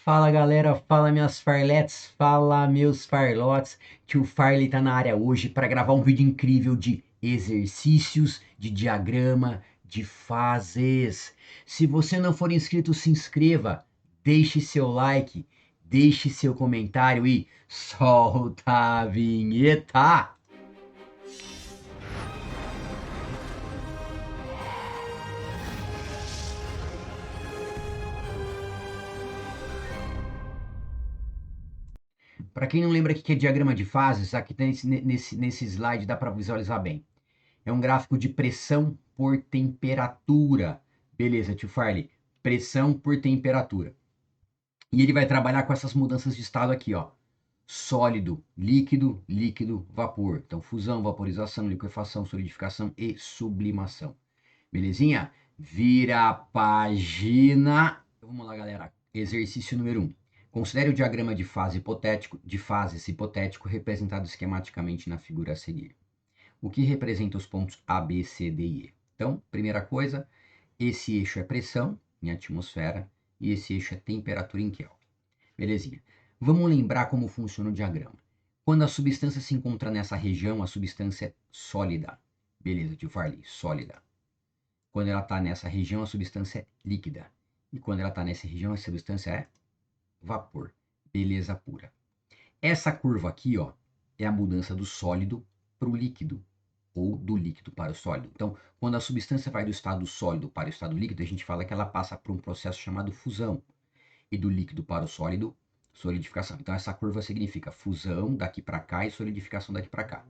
Fala galera, fala minhas farletes, fala meus farlotes. Tio Farley tá na área hoje para gravar um vídeo incrível de exercícios, de diagrama, de fases. Se você não for inscrito, se inscreva, deixe seu like, deixe seu comentário e solta a vinheta! Para quem não lembra o que é diagrama de fases, aqui nesse slide dá para visualizar bem. É um gráfico de pressão por temperatura. Beleza, tio Farley. Pressão por temperatura. E ele vai trabalhar com essas mudanças de estado aqui, ó. Sólido, líquido, líquido, vapor. Então, fusão, vaporização, liquefação, solidificação e sublimação. Belezinha? Vira a página. Então, vamos lá, galera. Exercício número 1. Considere o diagrama de fases hipotético representado esquematicamente na figura a seguir. O que representa os pontos A, B, C, D e E? Então, primeira coisa, esse eixo é pressão em atmosfera e esse eixo é temperatura em Kelvin. Belezinha. Vamos lembrar como funciona o diagrama. Quando a substância se encontra nessa região, a substância é sólida. Beleza, tio Farley, sólida. Quando ela está nessa região, a substância é líquida. E quando ela está nessa região, a substância é vapor. Beleza pura. Essa curva aqui, ó, é a mudança do sólido para o líquido, ou do líquido para o sólido. Então, quando a substância vai do estado sólido para o estado líquido, a gente fala que ela passa por um processo chamado fusão. E do líquido para o sólido, solidificação. Então, essa curva significa fusão daqui para cá e solidificação daqui para cá.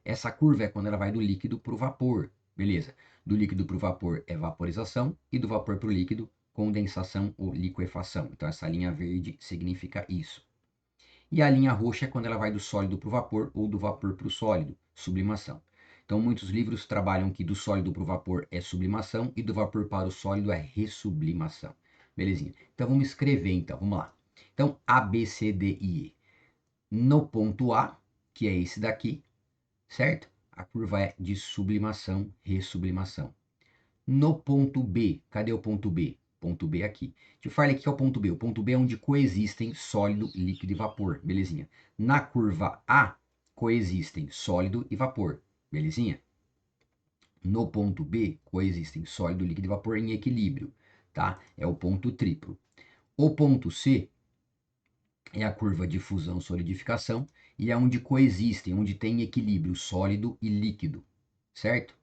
Essa curva é quando ela vai do líquido para o vapor. Beleza. Do líquido para o vapor é vaporização e do vapor para o líquido, condensação ou liquefação. Então, essa linha verde significa isso. E a linha roxa é quando ela vai do sólido para o vapor ou do vapor para o sólido, sublimação. Então, muitos livros trabalham que do sólido para o vapor é sublimação e do vapor para o sólido é ressublimação. Belezinha. Então, vamos escrever, então. Vamos lá. Então, A, B, C, D, I, E. No ponto A, que é esse daqui, certo? A curva é de sublimação, ressublimação. No ponto B, cadê o ponto B? Ponto B aqui. Te falei o que é o ponto B. O ponto B é onde coexistem sólido, líquido e vapor. Belezinha. Na curva A, coexistem sólido e vapor. Belezinha. No ponto B, coexistem sólido, líquido e vapor em equilíbrio. Tá? É o ponto triplo. O ponto C é a curva de fusão, solidificação e é onde coexistem, onde tem equilíbrio sólido e líquido. Certo?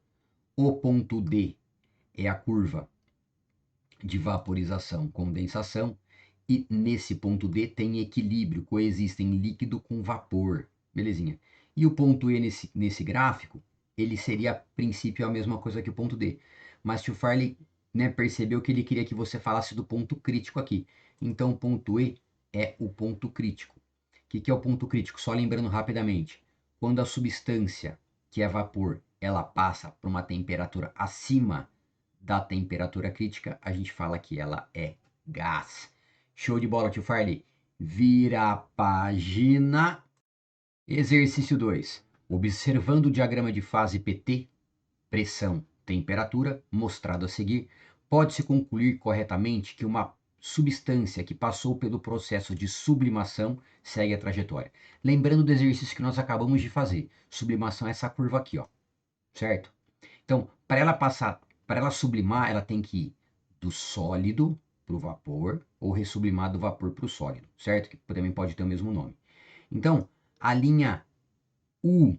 O ponto D é a curva de vaporização, condensação, e nesse ponto D tem equilíbrio, coexistem líquido com vapor, belezinha. E o ponto E nesse gráfico, ele seria a princípio a mesma coisa que o ponto D, mas tio Farley, né, percebeu que ele queria que você falasse do ponto crítico aqui. Então o ponto E é o ponto crítico. O que é o ponto crítico? Só lembrando rapidamente, quando a substância, que é vapor, ela passa por uma temperatura acima da temperatura crítica, a gente fala que ela é gás. Show de bola, tio Farley. Vira a página. Exercício 2. Observando o diagrama de fase PT, pressão, temperatura, mostrado a seguir, pode-se concluir corretamente que uma substância que passou pelo processo de sublimação segue a trajetória. Lembrando do exercício que nós acabamos de fazer. Sublimação é essa curva aqui, ó. Certo? Então, para ela sublimar, ela tem que ir do sólido para o vapor ou ressublimar do vapor para o sólido, certo? Que também pode ter o mesmo nome. Então, a linha U,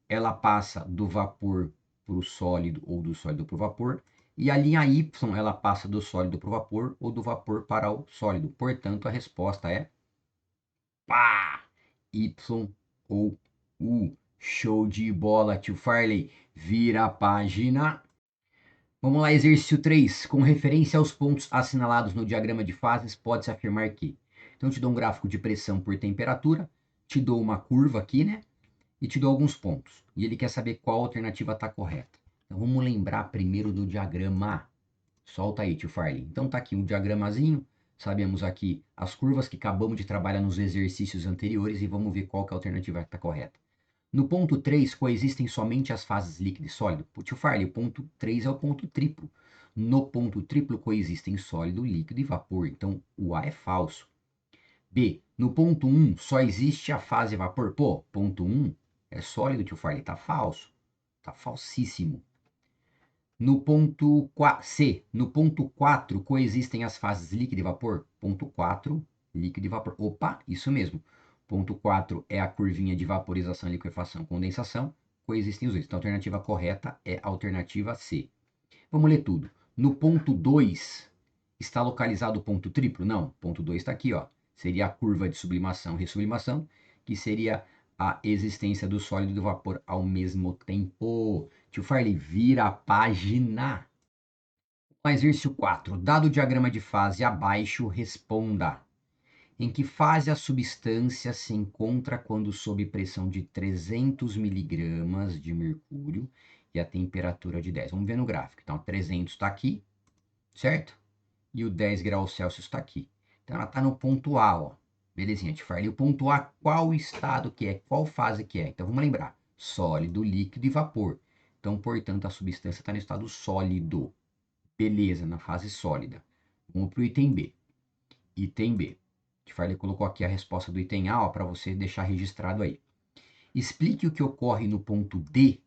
ela passa do vapor para o sólido ou do sólido para o vapor, e a linha Y, ela passa do sólido para o vapor ou do vapor para o sólido. Portanto, a resposta é pá! Y ou U. Show de bola, tio Farley. Vira a página. Vamos lá, exercício 3. Com referência aos pontos assinalados no diagrama de fases, pode-se afirmar que. Então, eu te dou um gráfico de pressão por temperatura, te dou uma curva aqui, né? E te dou alguns pontos. E ele quer saber qual alternativa está correta. Então, vamos lembrar primeiro do diagrama. Solta aí, tio Farley. Então, tá aqui um diagramazinho. Sabemos aqui as curvas que acabamos de trabalhar nos exercícios anteriores e vamos ver qual que é a alternativa que está correta. No ponto 3, coexistem somente as fases líquido e sólido. Tio Farley, o ponto 3 é o ponto triplo. No ponto triplo coexistem sólido, líquido e vapor. Então, o A é falso. B, no ponto 1 só existe a fase vapor. Pô, ponto 1 é sólido, tio Farley, tá falso. Tá falsíssimo. No ponto C, no ponto 4 coexistem as fases líquido e vapor. Ponto 4, líquido e vapor. Opa, isso mesmo. Ponto 4 é a curvinha de vaporização, liquefação, condensação. Coexistem os dois. Então a alternativa correta é a alternativa C. Vamos ler tudo. No ponto 2, está localizado o ponto triplo? Não, ponto 2 está aqui, ó. Seria a curva de sublimação e ressublimação, que seria a existência do sólido e do vapor ao mesmo tempo. Tio Farley, vira a página. Exercício 4. Dado o diagrama de fase abaixo, responda. Em que fase a substância se encontra quando sob pressão de 300 miligramas de mercúrio e a temperatura de 10? Vamos ver no gráfico. Então, 300 está aqui, certo? E o 10 graus Celsius está aqui. Então, ela está no ponto A, ó. Belezinha, te falei. O ponto A, qual estado que é? Qual fase que é? Então, vamos lembrar. Sólido, líquido e vapor. Então, portanto, a substância está no estado sólido. Beleza, na fase sólida. Vamos para o item B. Item B. Te falei, colocou aqui a resposta do item A para você deixar registrado aí. Explique o que ocorre no ponto D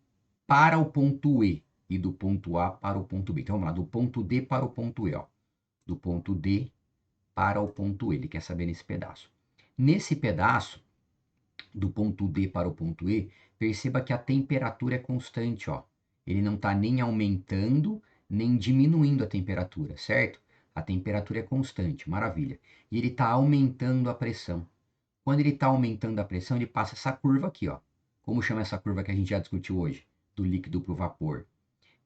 para o ponto E e do ponto A para o ponto B. Então, vamos lá, do ponto D para o ponto E, ó. Do ponto D para o ponto E. Ele quer saber nesse pedaço. Nesse pedaço, do ponto D para o ponto E, perceba que a temperatura é constante, ó. Ele não está nem aumentando, nem diminuindo a temperatura, certo? A temperatura é constante, maravilha. E ele está aumentando a pressão. Quando ele está aumentando a pressão, ele passa essa curva aqui, ó. Como chama essa curva que a gente já discutiu hoje? Do líquido para o vapor.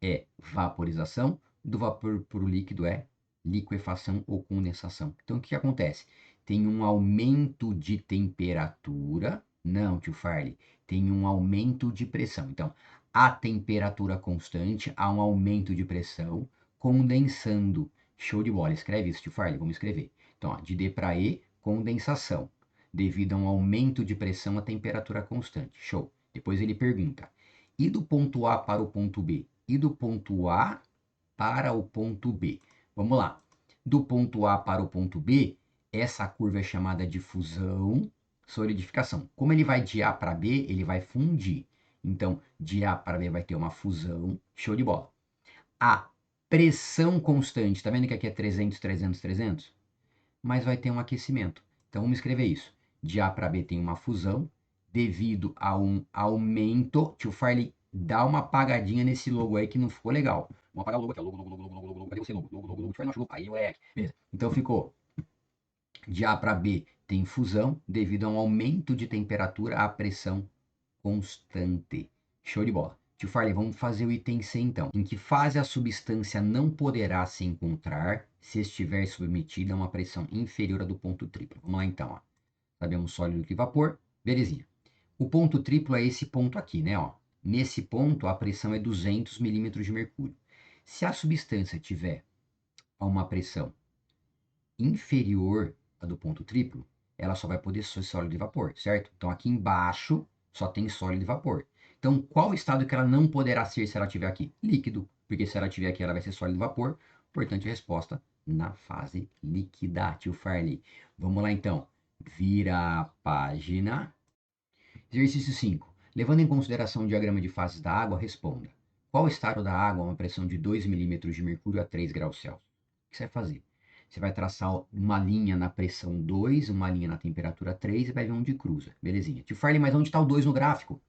É vaporização, do vapor para o líquido é liquefação ou condensação. Então, o que acontece? Tem um aumento de temperatura. Não, tio Farley. Tem um aumento de pressão. Então, a temperatura constante, há um aumento de pressão, condensando. Show de bola. Escreve isso, tio Farley. Vamos escrever. Então, ó, de D para E, condensação. Devido a um aumento de pressão, a temperatura constante. Show. Depois ele pergunta: e do ponto A para o ponto B? E do ponto A para o ponto B? Vamos lá. Do ponto A para o ponto B, essa curva é chamada de fusão, solidificação. Como ele vai de A para B, ele vai fundir. Então, de A para B vai ter uma fusão. Show de bola. A pressão constante, tá vendo que aqui é 300, 300, 300? Mas vai ter um aquecimento. Então, vamos escrever isso. De A para B tem uma fusão, devido a um aumento. Tio Farley, dá uma apagadinha nesse logo aí que não ficou legal. Vamos apagar o logo aqui, ó. Logo. Cadê você, logo? Logo. Tio Farley não achou. Aí, moleque. Beleza. Então, ficou de A para B tem fusão, devido a um aumento de temperatura, a pressão constante. Show de bola. Tio Farley, vamos fazer o item C então. Em que fase a substância não poderá se encontrar se estiver submetida a uma pressão inferior à do ponto triplo? Vamos lá então, ó. Sabemos sólido e vapor, belezinha. O ponto triplo é esse ponto aqui, né? Ó. Nesse ponto, a pressão é 200 milímetros de mercúrio. Se a substância tiver a uma pressão inferior à do ponto triplo, ela só vai poder ser sólido e vapor, certo? Então, aqui embaixo só tem sólido e vapor. Então, qual estado que ela não poderá ser se ela estiver aqui? Líquido, porque se ela estiver aqui, ela vai ser sólido e vapor. Portanto, a resposta na fase líquida, tio Farley. Vamos lá, então. Vira a página. Exercício 5. Levando em consideração o diagrama de fases da água, responda. Qual estado da água a uma pressão de 2 milímetros de mercúrio a 3 graus Celsius? O que você vai fazer? Você vai traçar uma linha na pressão 2, uma linha na temperatura 3 e vai ver onde cruza. Belezinha. Tio Farley, mas onde está o 2 no gráfico?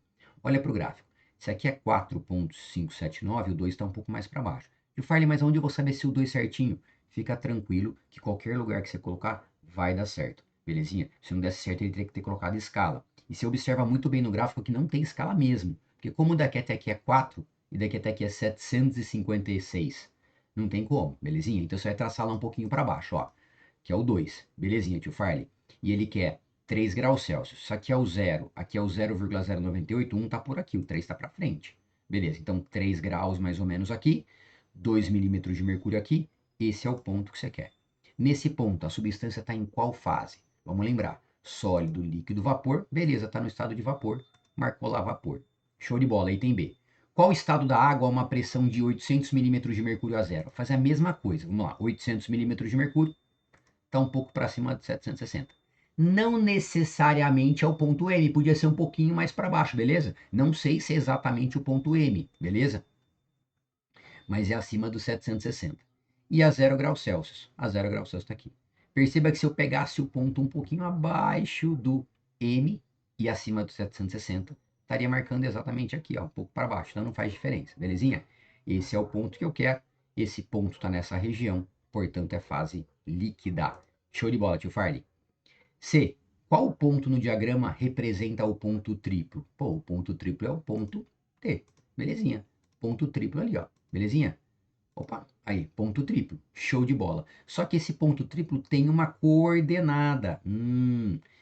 Olha para o gráfico. Esse aqui é 4,579 e o 2 está um pouco mais para baixo. Tio Farley, mas onde eu vou saber se o 2 certinho? Fica tranquilo que qualquer lugar que você colocar vai dar certo. Belezinha? Se não desse certo, ele teria que ter colocado escala. E você observa muito bem no gráfico que não tem escala mesmo. Porque como daqui até aqui é 4 e daqui até aqui é 756, não tem como, belezinha? Então você vai traçar lá um pouquinho para baixo, ó. Que é o 2, belezinha, tio Farley. E ele quer 3 graus Celsius. Isso aqui é o 0, aqui é o 0,098, 1 tá por aqui, o 3 tá para frente. Beleza, então 3 graus mais ou menos aqui, 2 milímetros de mercúrio aqui, esse é o ponto que você quer. Nesse ponto, a substância está em qual fase? Vamos lembrar. Sólido, líquido, vapor. Beleza, está no estado de vapor. Marcou lá vapor. Show de bola, item B. Qual estado da água a uma pressão de 800 milímetros de mercúrio a zero? Faz a mesma coisa. Vamos lá, 800 milímetros de mercúrio. Está um pouco para cima de 760. Não necessariamente é o ponto M, podia ser um pouquinho mais para baixo, beleza? Não sei se é exatamente o ponto M, beleza? Mas é acima dos 760. E a 0 graus Celsius. A 0 graus Celsius está aqui. Perceba que se eu pegasse o ponto um pouquinho abaixo do M e acima dos 760, estaria marcando exatamente aqui, ó, um pouco para baixo. Então não faz diferença, belezinha? Esse é o ponto que eu quero. Esse ponto está nessa região, portanto é fase líquida. Show de bola, tio Farley. C. Qual ponto no diagrama representa o ponto triplo? Pô, o ponto triplo é o ponto T. Belezinha. Ponto triplo ali, ó. Belezinha? Opa, aí, ponto triplo. Show de bola. Só que esse ponto triplo tem uma coordenada.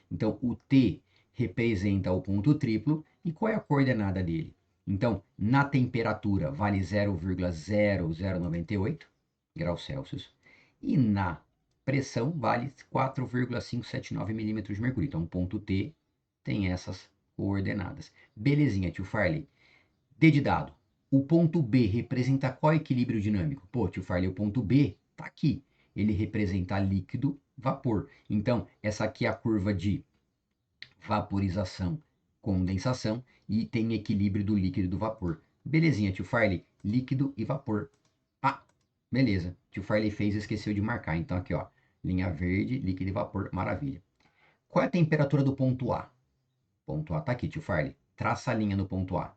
Então, o T representa o ponto triplo. E qual é a coordenada dele? Então, na temperatura, vale 0,0098 graus Celsius. E na pressão, vale 4,579 milímetros de mercúrio. Então, o ponto T tem essas coordenadas. Belezinha, tio Farley. D de dado. O ponto B representa qual equilíbrio dinâmico? Pô, tio Farley, o ponto B tá aqui. Ele representa líquido, vapor. Então, essa aqui é a curva de vaporização, condensação e tem equilíbrio do líquido e do vapor. Belezinha, tio Farley, líquido e vapor. Ah, beleza. Tio Farley fez e esqueceu de marcar. Então, aqui, ó, linha verde, líquido e vapor, maravilha. Qual é a temperatura do ponto A? Ponto A tá aqui, tio Farley. Traça a linha no ponto A.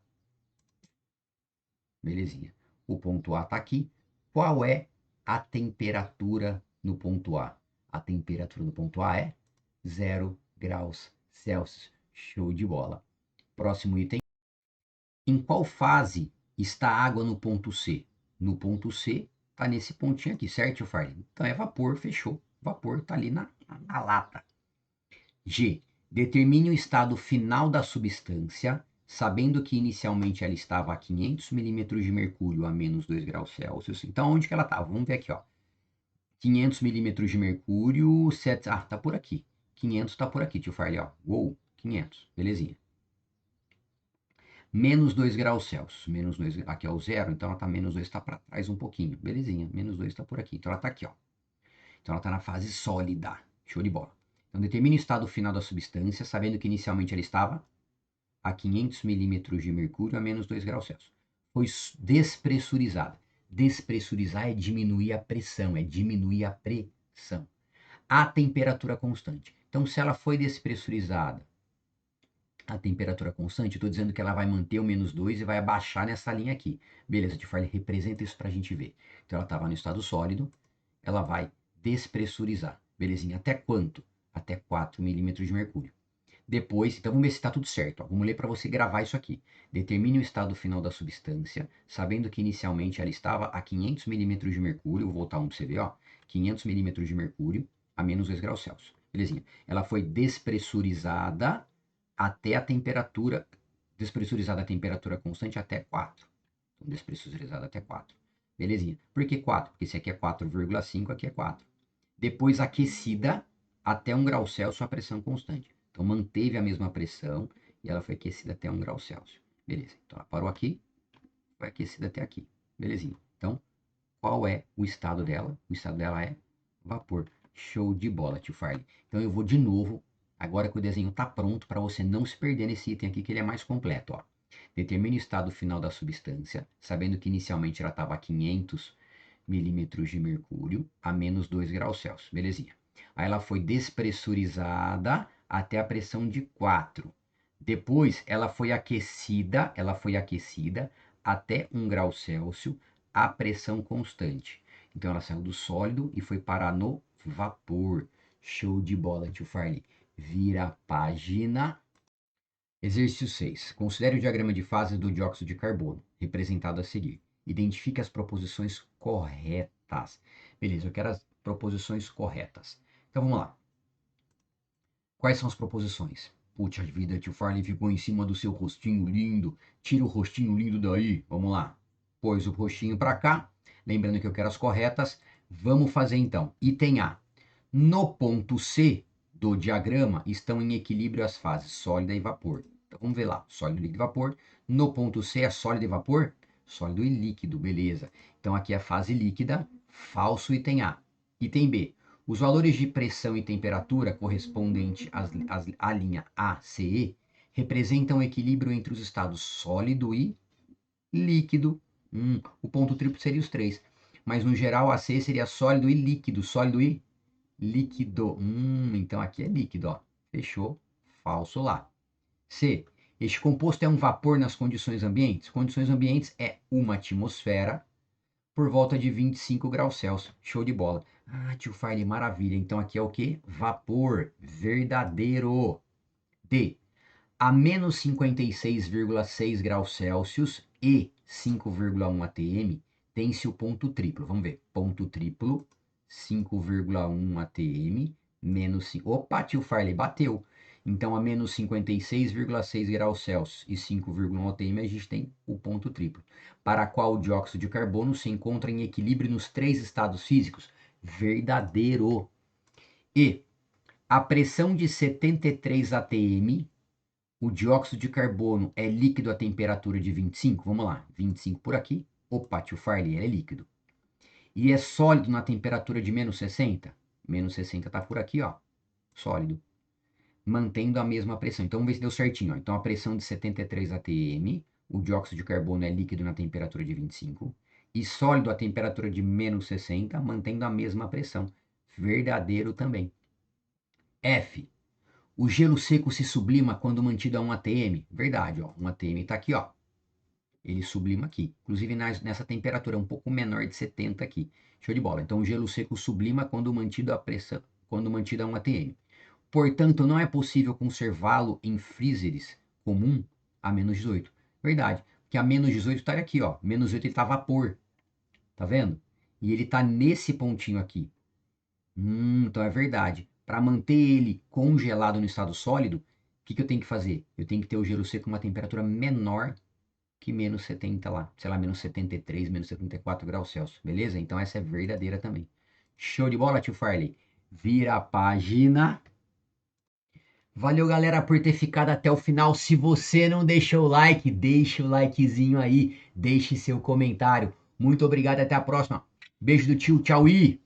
Belezinha. O ponto A está aqui. Qual é a temperatura no ponto A? A temperatura do ponto A é 0 graus Celsius. Show de bola. Próximo item. Em qual fase está a água no ponto C? No ponto C, está nesse pontinho aqui, certo, Farley? Então é vapor, fechou. Vapor está ali na lata. G. Determine o estado final da substância, sabendo que inicialmente ela estava a 500 milímetros de mercúrio a menos 2 graus Celsius. Então, onde que ela estava? Vamos ver aqui, ó. 500 milímetros de mercúrio, tá por aqui. 500 tá por aqui, tio Farley, ó. Uou, 500, belezinha. Menos 2 graus Celsius. Menos 2, aqui é o zero, então ela tá menos 2, tá para trás um pouquinho. Belezinha, menos 2 tá por aqui. Então ela tá aqui, ó. Então ela tá na fase sólida. Show de bola. Então, determine o estado final da substância, sabendo que inicialmente ela estava a 500 milímetros de mercúrio a menos 2 graus Celsius. Foi despressurizada. Despressurizar é diminuir a pressão, é diminuir a pressão. A temperatura constante. Então, se ela foi despressurizada a temperatura constante, eu estou dizendo que ela vai manter o menos 2 e vai abaixar nessa linha aqui. Beleza, de Farley representa isso para a gente ver. Então, ela estava no estado sólido, ela vai despressurizar. Belezinha, até quanto? Até 4 milímetros de mercúrio. Depois, então vamos ver se está tudo certo. Ó. Vamos ler para você gravar isso aqui. Determine o estado final da substância, sabendo que inicialmente ela estava a 500 milímetros de mercúrio. Vou voltar um para você ver, ó. 500 milímetros de mercúrio a menos 2 graus Celsius. Belezinha. Ela foi despressurizada até a temperatura, despressurizada a temperatura constante até 4. Então, despressurizada até 4. Belezinha. Por que 4? Porque esse aqui é 4,5, aqui é 4. Depois aquecida até 1 grau Celsius a pressão constante. Então manteve a mesma pressão e ela foi aquecida até 1 grau Celsius. Beleza. Então ela parou aqui, foi aquecida até aqui. Belezinha. Então, qual é o estado dela? O estado dela é vapor. Show de bola, tio Farley. Então eu vou de novo, agora que o desenho está pronto, para você não se perder nesse item aqui, que ele é mais completo. Ó. Determine o estado final da substância, sabendo que inicialmente ela estava a 500 milímetros de mercúrio a menos 2 graus Celsius. Belezinha. Aí ela foi despressurizada até a pressão de 4. Depois ela foi aquecida até 1 grau Celsius a pressão constante. Então ela saiu do sólido e foi parar no vapor. Show de bola, tio Farley. Vira a página. Exercício 6. Considere o diagrama de fases do dióxido de carbono, representado a seguir. Identifique as proposições corretas. Beleza, eu quero as proposições corretas. Então vamos lá. Quais são as proposições? Puxa vida, tio Farley ficou em cima do seu rostinho lindo. Tira o rostinho lindo daí. Vamos lá. Pôs o rostinho para cá. Lembrando que eu quero as corretas. Vamos fazer então. Item A. No ponto C do diagrama estão em equilíbrio as fases sólida e vapor. Então vamos ver lá. Sólido, líquido e vapor. No ponto C é sólido e vapor? Sólido e líquido, beleza. Então aqui é a fase líquida. Falso item A. Item B. Os valores de pressão e temperatura correspondente à linha ACE representam o equilíbrio entre os estados sólido e líquido. O ponto triplo seria os três. Mas no geral, AC seria sólido e líquido. Sólido e líquido. Então aqui é líquido, ó. Fechou. Falso lá. C. Este composto é um vapor nas condições ambientes? Condições ambientes é uma atmosfera por volta de 25 graus Celsius. Show de bola. Ah, tio Farley, maravilha. Então aqui é o quê? Vapor verdadeiro. D. A menos 56,6 graus Celsius e 5,1 atm tem-se o ponto triplo. Vamos ver. Ponto triplo, 5,1 atm, menos 5. Opa, tio Farley, bateu. Então, a menos 56,6 graus Celsius e 5,1 atm, a gente tem o ponto triplo, para a qual o dióxido de carbono se encontra em equilíbrio nos três estados físicos. Verdadeiro. E a pressão de 73 atm, o dióxido de carbono é líquido a temperatura de 25. Vamos lá, 25 por aqui. Opa, tio Farley, ele é líquido. E é sólido na temperatura de menos 60. Menos 60 está por aqui, ó. Sólido. Mantendo a mesma pressão. Então, vamos ver se deu certinho. Ó. Então, a pressão de 73 atm, o dióxido de carbono é líquido na temperatura de 25. E sólido a temperatura de menos 60, mantendo a mesma pressão. Verdadeiro também. F. O gelo seco se sublima quando mantido a 1 atm. Verdade, ó. 1 atm está aqui, ó. Ele sublima aqui. Inclusive nessa temperatura um pouco menor de 70 aqui. Show de bola. Então o gelo seco sublima quando mantido a 1 atm. Portanto, não é possível conservá-lo em freezers comum a menos 18. Verdade. Porque a menos 18 está aqui, ó. Menos 18 ele está vapor. Tá vendo? E ele está nesse pontinho aqui. Então é verdade. Para manter ele congelado no estado sólido, o que eu tenho que fazer? Eu tenho que ter o gelo seco com uma temperatura menor que menos 70 lá. Sei lá, menos 73, menos 74 graus Celsius. Beleza? Então essa é verdadeira também. Show de bola, tio Farley. Vira a página. Valeu, galera, por ter ficado até o final. Se você não deixou o like, deixa o likezinho aí. Deixe seu comentário. Muito obrigado, até a próxima. Beijo do tio, tchau e...